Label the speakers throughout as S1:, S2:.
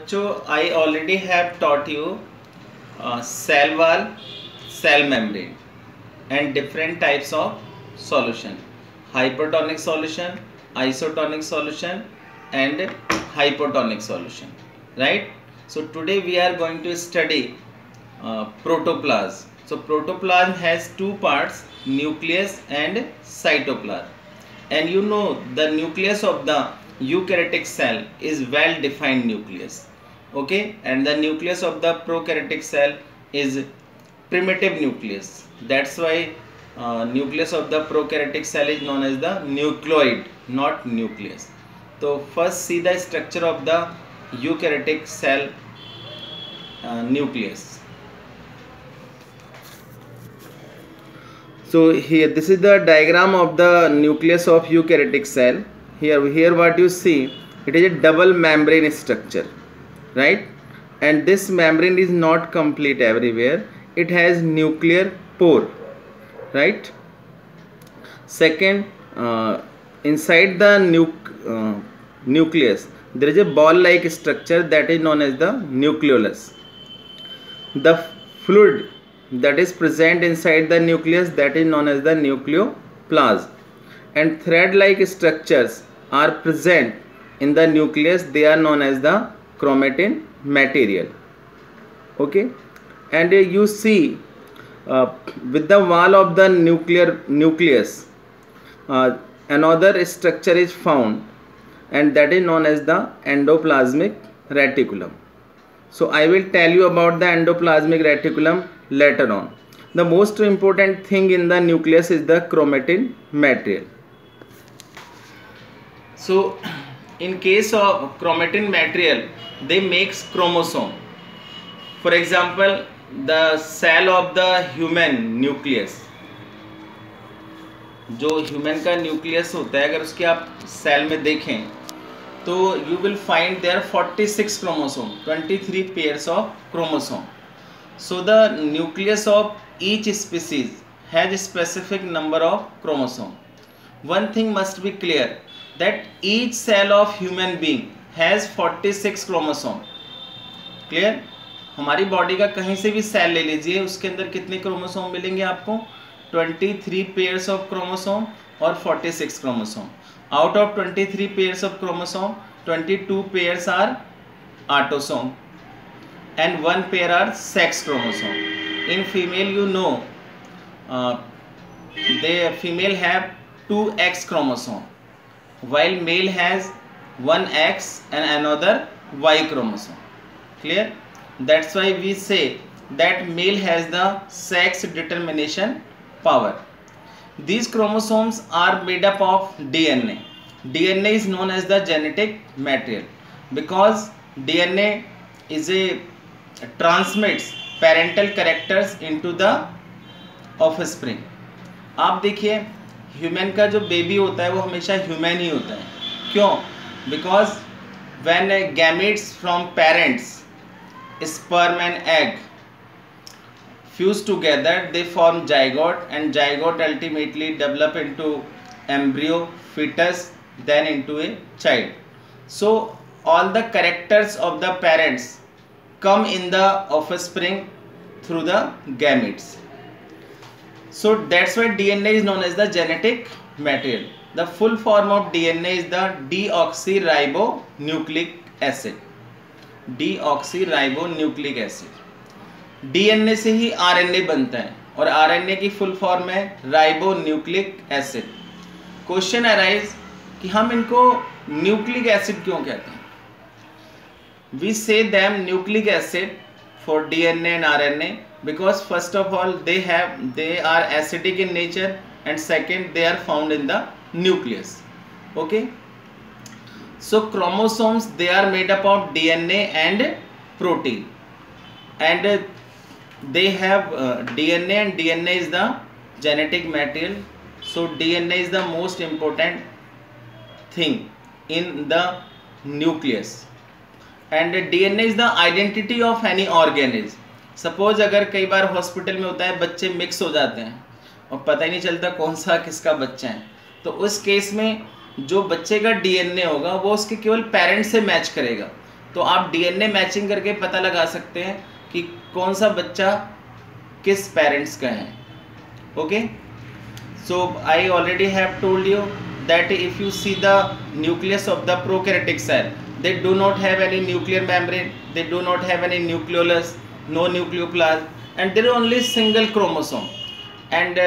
S1: बच्चों I already have taught you cell wall, cell membrane and different types of solution: hypertonic solution, isotonic solution and hypotonic solution, right? So today we are going to study protoplasm. So protoplasm has two parts, nucleus and cytoplasm, and you know the nucleus of the eukaryotic cell is well defined nucleus, okay, and the nucleus of the prokaryotic cell is primitive nucleus. That's why nucleus of the prokaryotic cell is known as the nucleoid, not nucleus. So first see the structure of the eukaryotic cell nucleus. So here this is the diagram of the nucleus of eukaryotic cell. Here what you see, it is a double membrane structure, right? And this membrane is not complete everywhere. It has nuclear pore, right? Second, inside the nucleus there is a ball like structure that is known as the nucleolus. The fluid that is present inside the nucleus, that is known as the nucleoplasm, and thread like structures are present in the nucleus. They are known as the chromatin material, okay. And you see with the wall of the nucleus another structure is found, and that is known as the endoplasmic reticulum. So I will tell you about the endoplasmic reticulum later on. The most important thing in the nucleus is the chromatin material. So in case of chromatin material, they makes chromosome. For example, the cell of the human nucleus, जो human का nucleus होता है, अगर उसके आप cell में देखें तो you will find there 46 chromosome, 23 pairs of chromosome. So the nucleus of each species has specific number of chromosome. One thing must be clear that each cell of human being has 46 chromosome. Clear? हमारी body का कहीं से भी cell ले लीजिए, उसके अंदर कितने क्रोमोसोम मिलेंगे आपको? 23 पेयर्स ऑफ क्रोमोसोम और 46 chromosome. Out of 23 pairs of chromosome, 22 pairs are autosome and 1 pair are sex chromosome. In female, you know, the female have 2 X chromosome, while male has 1 X and another Y chromosome. Clear? That's why we say that male has the sex determination power. These chromosomes are made up of DNA. DNA is known as the genetic material because DNA is a transmits parental characters into the offspring. आप देखिए human का जो baby होता है वो हमेशा human ही होता है. क्यों? Because when gametes from parents, sperm and egg fuse together, they form zygote, and zygote ultimately develop into embryo, fetus, then into a child. So all the characters of the parents come in the offspring through the gametes. So that's why DNA is known as the genetic material. The full form of DNA is the deoxyribonucleic acid. Deoxyribonucleic acid. DNA से ही RNA बनता है और RNA की full form है ribonucleic acid. Question arise कि हम इनको nucleic acid क्यों कहते हैं? We say them nucleic acid for DNA and RNA because first of all they are acidic in nature, and second they are found in the nucleus. Okay, so chromosomes, they are made up of DNA and protein, and they have DNA, and DNA is the genetic material. So DNA is the most important thing in the nucleus. And DNA is the identity of any organism. Suppose अगर कई बार hospital में होता है बच्चे mix हो जाते हैं और पता ही नहीं चलता कौन सा किसका बच्चा है, तो उस केस में जो बच्चे का DNA होगा वो उसके केवल पेरेंट्स से मैच करेगा. तो आप डीएनए मैचिंग करके पता लगा सकते हैं कि कौन सा बच्चा किस पेरेंट्स का है. Okay, so I already have told you that if you see the nucleus of the prokaryotic cell, they do not have any nuclear membrane, they do not have any nucleolus, no nucleoplasm, and there is only single chromosome, and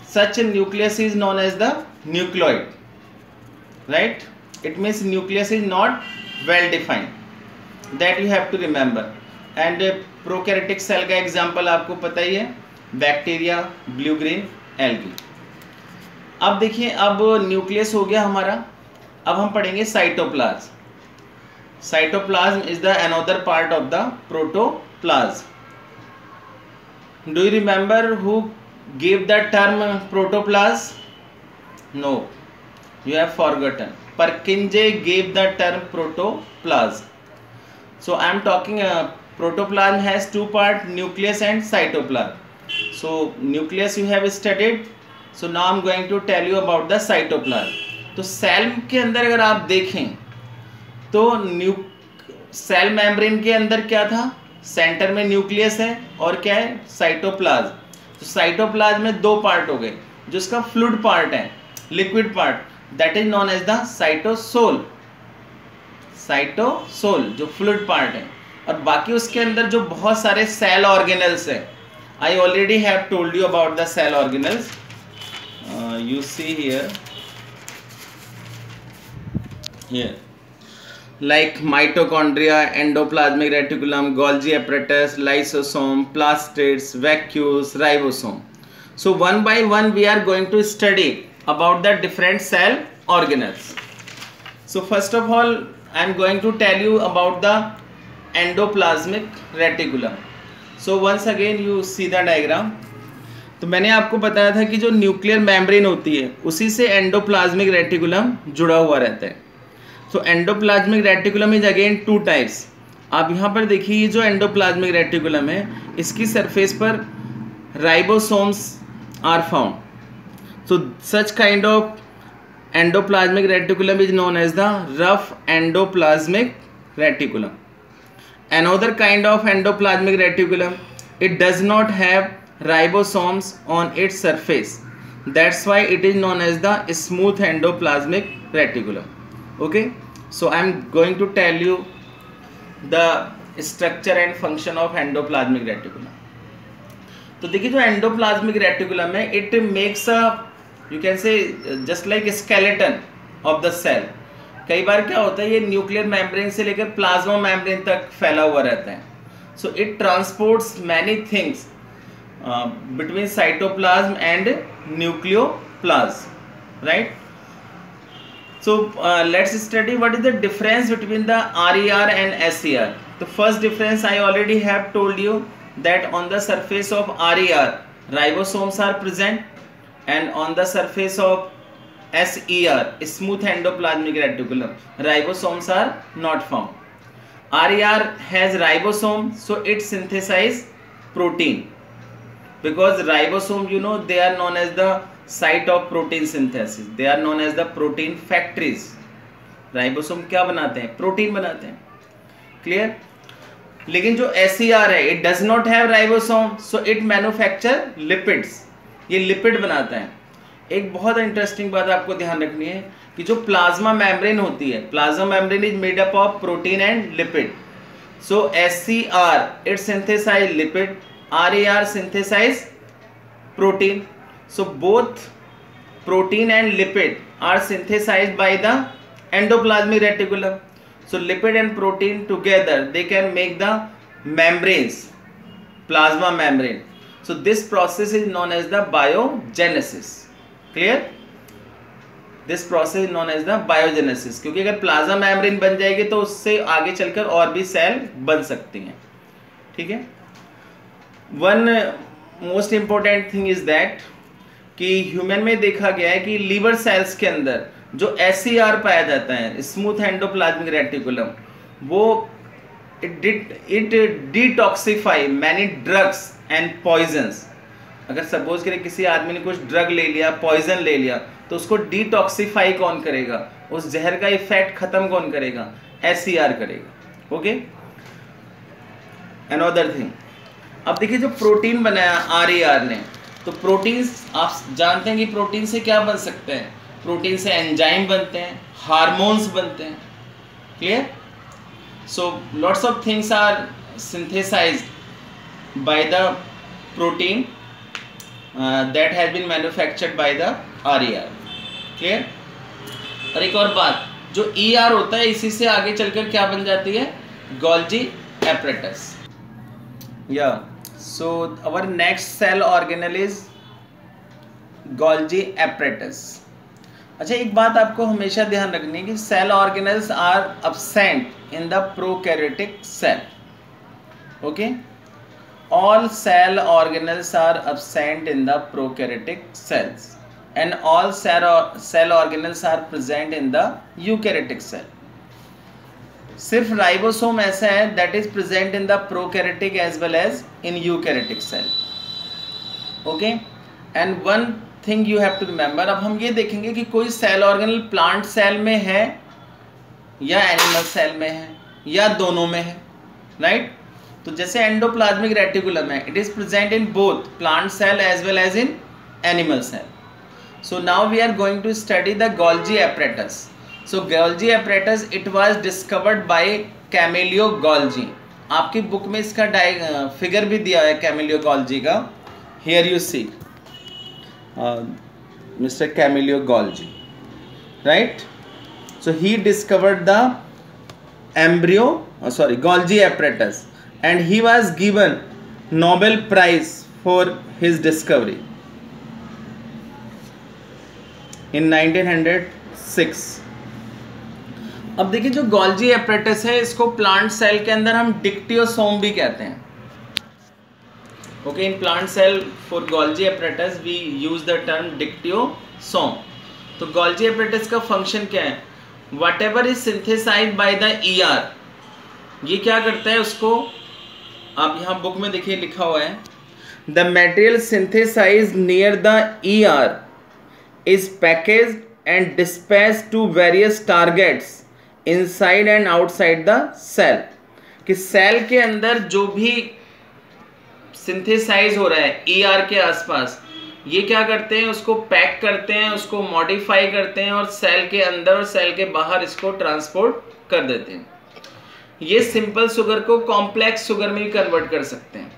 S1: such a nucleus is known as the nucleoid, right? It means nucleus is not well defined, that you have to remember. And prokaryotic cell का example आपको पता ही है, bacteria, blue green algae. अब देखिए, अब nucleus हो गया हमारा. अब हम पढ़ेंगे cytoplasm. Cytoplasm is the another part of the protoplasm. Do you remember who give the term protoplasm? No, you have forgotten. Purkinje gave the term protoplasm. So I am talking protoplasm has two parts, nucleus and cytoplasm. So nucleus you have studied. So now I am going to tell you about the cytoplasm. तो cell के अंदर अगर आप देखें तो cell membrane के अंदर क्या था? सेंटर में न्यूक्लियस है और क्या है? साइटोप्लाज्म. तो साइटोप्लाज्म में दो पार्ट हो गए. जो इसका फ्लूइड पार्ट है, liquid part, that is known as the cytosol. Cytosol जो फ्लूइड पार्ट है, और बाकी उसके अंदर जो बहुत सारे सेल ऑर्गेनल्स है. I already have told you about the cell organelles. You see here like mitochondria, endoplasmic reticulum, Golgi apparatus, lysosome, plastids, vacuoles, ribosome. So one by one we are going to study about the different cell organelles. So first of all I am going to tell you about the endoplasmic reticulum. So once again you see the diagram. तो मैंने आपको बताया था कि जो nuclear membrane होती है उसी से एंडोप्लाज्मिक रेटिकुलम जुड़ा हुआ रहता है. तो endoplasmic reticulum is again two types. आप यहाँ पर देखिए, जो एंडोप्लाज्मिक रेटिकुलम है इसकी सरफेस पर ribosomes are found. So such kind of endoplasmic reticulum is known as the rough endoplasmic reticulum. Another kind of endoplasmic reticulum, it does not have ribosomes on its surface. That's why it is known as the smooth endoplasmic reticulum. Okay, so I am going to tell you the structure and function of endoplasmic reticulum. तो देखिए, जो endoplasmic reticulum है, it makes a, you can say just like skeleton of the cell. कई बार क्या होता है, ये न्यूक्लियर मेम्ब्रेन से लेकर प्लाज्मा मेम्ब्रेन तक फैला हुआ रहता है. So it transports many things between cytoplasm and nucleoplasm, right. So let's study what is the difference between the RER and SER. तो first difference I already have told you that on the surface of RER ribosomes are present, and on the surface of SER smooth endoplasmic reticulum ribosomes are not found. RER has ribosome, so it synthesize protein, because ribosome, you know, they are known as the site of protein synthesis. They are known as the protein factories. Ribosome क्या बनाते हैं? Protein बनाते हैं. Clear. लेकिन जो SER है, it does not have ribosome, so it manufacture lipids. ये lipid बनाता है. एक बहुत इंटरेस्टिंग बात आपको ध्यान रखनी है कि जो प्लाज्मा मेम्ब्रेन होती है, plasma membrane is made up of protein and lipid. So SER it synthesize lipid, RER synthesize protein. So both protein and lipid are synthesized by the endoplasmic reticulum. So lipid and protein together, they can make the membranes, plasma membrane. So this process is known as the biogenesis. Clear? This process is known as the biogenesis. क्योंकि अगर plasma membrane बन जाएगी तो उससे आगे चलकर और भी सेल बन सकती हैं. ठीक है. One most important thing is that कि ह्यूमन में देखा गया है कि लीवर सेल्स के अंदर जो SER पाया जाता है, स्मूथ एंडोप्लाज्मिक रेटिकुलम, वो it detoxify many drugs and poisons. अगर सपोज करें किसी आदमी ने कुछ ड्रग ले लिया, पॉइजन ले लिया, तो उसको डिटॉक्सिफाई कौन करेगा? उस जहर का इफेक्ट खत्म कौन करेगा? SER करेगा. ओके, अनदर थिंग, अब देखिए जो प्रोटीन बनाया RAR ने, तो प्रोटीन्स आप जानते हैं कि प्रोटीन से क्या बन सकते हैं, प्रोटीन से एंजाइम बनते हैं, हार्मोन्स बनते हैं, clear. So lots of things are synthesized by the protein that has been manufactured by the RAR, clear. और एक और बात, जो ER होता है इसी से आगे चलकर क्या बन जाती है, गोल्जी एपरेटस। या so our next cell organelle is Golgi apparatus. अच्छा, एक बात आपको हमेशा ध्यान रखनी है कि cell organelles are absent in the prokaryotic cell, okay, all cell organelles are absent in the prokaryotic cells and all cell organelles are present in the eukaryotic cell. सिर्फ राइबोसोम ऐसा है that is present in the prokaryotic as well as in eukaryotic cell, okay. and one thing you have to remember, अब हम ये देखेंगे कि कोई cell organelle plant cell में है या एनिमल सेल में है या दोनों में है, राइट। तो जैसे एंडोप्लाज्मिक रेटिकुलम है, it is present in both plant cell as well as in animal cell. So now we are going to study the Golgi apparatus. So Golgi apparatus it was discovered by Camillo Golgi. आपकी book में इसका figure भी दिया है Camillo Golgi का, here you see mister Camillo Golgi, right. So he discovered the embryo Golgi apparatus and he was given Nobel Prize for his discovery in 1906। अब देखिए जो गोल्जी एपरेटस है इसको प्लांट सेल के अंदर हम डिक्टियोसोम भी कहते हैं, okay. In plant cell for Golgi apparatus we use the term dictyosome. तो गोल्जी एपरेटस का फंक्शन क्या है, whatever is synthesized by the ER, ये क्या करता है उसको, आप यहाँ बुक में देखिए लिखा हुआ है, the material synthesized near the ER is packaged and dispatched to various targets inside and outside the cell। कि सेल के अंदर जो भी सिंथेसाइज हो रहा है ER के आसपास, ये क्या करते हैं, उसको पैक करते हैं, उसको मॉडिफाई करते हैं और सेल के अंदर और सेल के बाहर इसको ट्रांसपोर्ट कर देते हैं। ये सिंपल शुगर को कॉम्प्लेक्स शुगर में भी कन्वर्ट कर सकते हैं।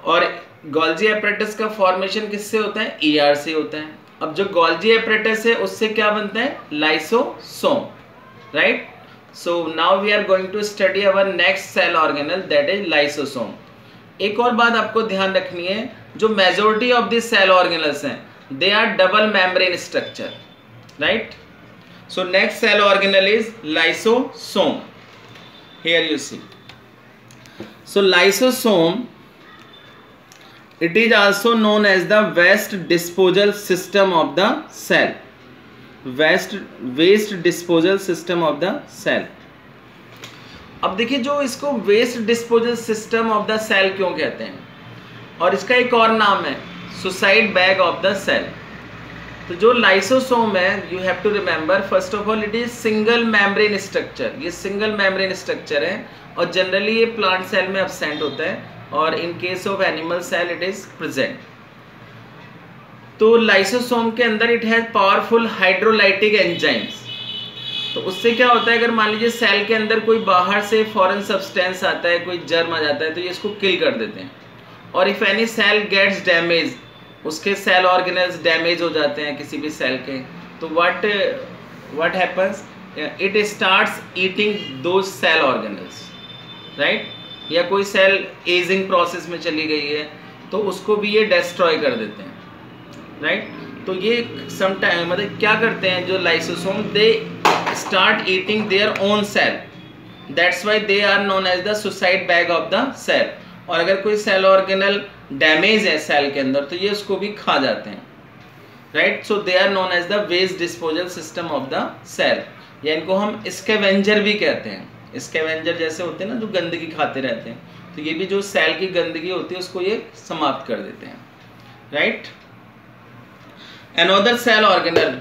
S1: और गोल्जी एपरेटस का फॉर्मेशन किससे होता है, ER से होता है। अब जो गोल्जी एपरेटस है उससे क्या बनता है, lysosome, right. So now we are going to study our next cell organelle that is lysosome. एक और बात आपको ध्यान रखनी है, जो majority of the cell organelles हैं they are double membrane structure, right. So next cell organelle is lysosome, here you see. So lysosome it is also known as the waste disposal system of the cell, waste disposal system of the cell. अब देखिए जो इसको waste disposal system of the cell क्यों कहते हैं, और इसका एक और नाम है suicide bag of the cell. तो जो लाइसोसोम है, you have to remember first of all it is single membrane structure, ये सिंगल मेम्ब्रेन स्ट्रक्चर है और जनरली ये प्लांट सेल में एब्सेंट होता है और in case of animal cell it is present. तो लाइसोसोम के अंदर it has powerful hydrolytic enzymes. तो उससे क्या होता है, अगर मान लीजिए सेल के अंदर कोई बाहर से फॉरेन सब्सटेंस आता है, कोई जर्म आ जाता है, तो ये इसको किल कर देते हैं। और if any cell gets damage, उसके सेल ऑर्गेनल्स डैमेज हो जाते हैं किसी भी सेल के, तो what happens, it starts eating those cell organelles, right. या कोई सेल एजिंग प्रोसेस में चली गई है तो उसको भी ये डिस्ट्रॉय कर देते हैं, राइट। तो ये सम टाइम मतलब क्या करते हैं जो lysosome, they start eating their own cell, that's why they are known as the suicide bag of the cell. और अगर कोई सेल ऑर्गेनल डैमेज है सेल के अंदर तो ये उसको भी खा जाते हैं, right. So they are known as the waste disposal system of the cell, या इनको हम स्कैवेंजर भी कहते हैं। स्कैवेंजर जैसे होते हैं ना जो गंदगी खाते रहते हैं, तो ये भी जो सेल की गंदगी होती है उसको ये समाप्त कर देते हैं, राइट। Another cell organelle